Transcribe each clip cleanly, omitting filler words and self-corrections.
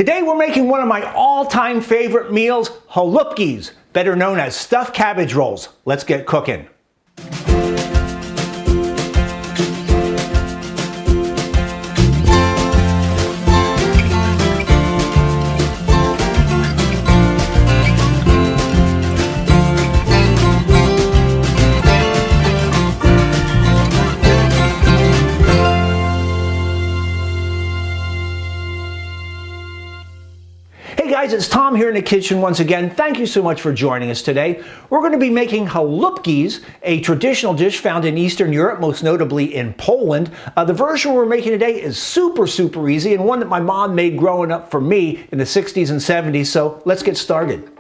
Today we're making one of my all-time favorite meals, Halupkis, better known as stuffed cabbage rolls. Let's get cooking. Hey guys, it's Tom here in the kitchen once again. Thank you so much for joining us today. We're going to be making Halupkis, a traditional dish found in Eastern Europe, most notably in Poland. The version we're making today is super easy and one that my mom made growing up for me in the 60s and 70s, so let's get started.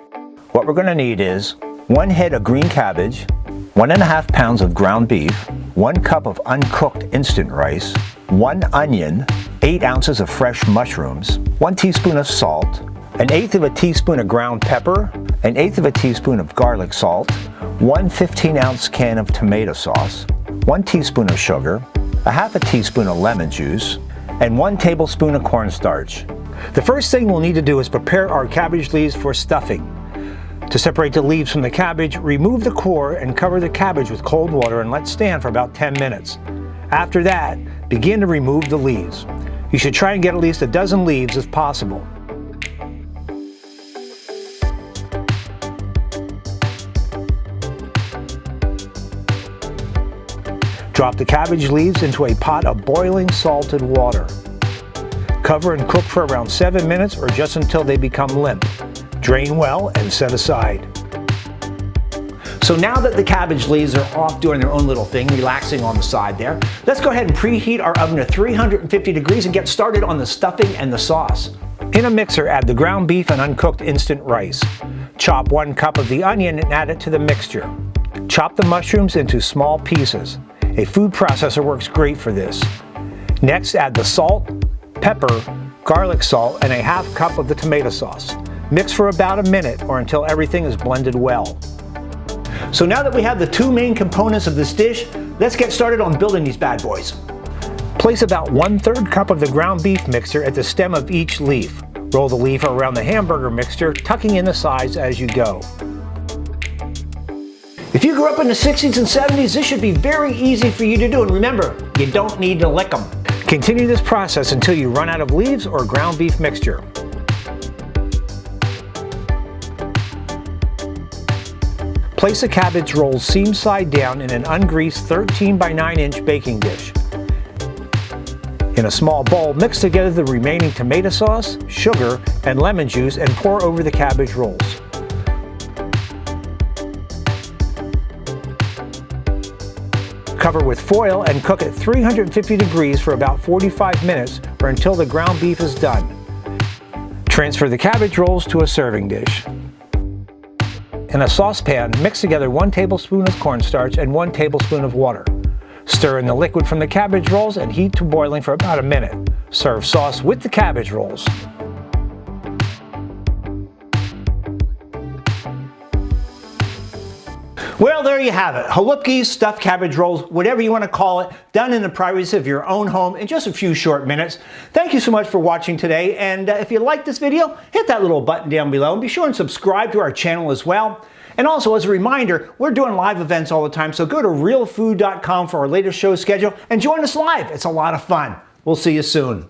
What we're going to need is 1 head of green cabbage, 1.5 pounds of ground beef, 1 cup of uncooked instant rice, 1 onion, 8 ounces of fresh mushrooms, 1 teaspoon of salt, 1/8 of a teaspoon of ground pepper, 1/8 of a teaspoon of garlic salt, 1 15-ounce can of tomato sauce, 1 teaspoon of sugar, 1/2 teaspoon of lemon juice, and 1 tablespoon of cornstarch. The first thing we'll need to do is prepare our cabbage leaves for stuffing. To separate the leaves from the cabbage, remove the core and cover the cabbage with cold water and let stand for about 10 minutes. After that, begin to remove the leaves. You should try and get at least a dozen leaves if possible. Drop the cabbage leaves into a pot of boiling salted water. Cover and cook for around 7 minutes or just until they become limp. Drain well and set aside. So now that the cabbage leaves are off doing their own little thing, relaxing on the side there, let's go ahead and preheat our oven to 350 degrees and get started on the stuffing and the sauce. In a mixer, add the ground beef and uncooked instant rice. Chop 1 cup of the onion and add it to the mixture. Chop the mushrooms into small pieces. A food processor works great for this. Next, add the salt, pepper, garlic salt, and 1/2 cup of the tomato sauce. Mix for about a minute or until everything is blended well. So now that we have the 2 main components of this dish, let's get started on building these bad boys. Place about 1/3 cup of the ground beef mixture at the stem of each leaf. Roll the leaf around the hamburger mixture, tucking in the sides as you go. If you grew up in the 60s and 70s, this should be very easy for you to do. And remember, you don't need to lick them. Continue this process until you run out of leaves or ground beef mixture. Place the cabbage rolls seam side down in an ungreased 13 by 9 inch baking dish. In a small bowl, mix together the remaining tomato sauce, sugar, and lemon juice and pour over the cabbage rolls. Cover with foil and cook at 350 degrees for about 45 minutes or until the ground beef is done. Transfer the cabbage rolls to a serving dish. In a saucepan, mix together 1 tablespoon of cornstarch and 1 tablespoon of water. Stir in the liquid from the cabbage rolls and heat to boiling for about a minute. Serve sauce with the cabbage rolls. Well, there you have it. Halupkis, stuffed cabbage rolls, whatever you want to call it, done in the privacy of your own home in just a few short minutes. Thank you so much for watching today. And if you liked this video, hit that little button down below and be sure and subscribe to our channel as well. And also, as a reminder, we're doing live events all the time, so go to realfood.com for our latest show schedule and join us live. It's a lot of fun. We'll see you soon.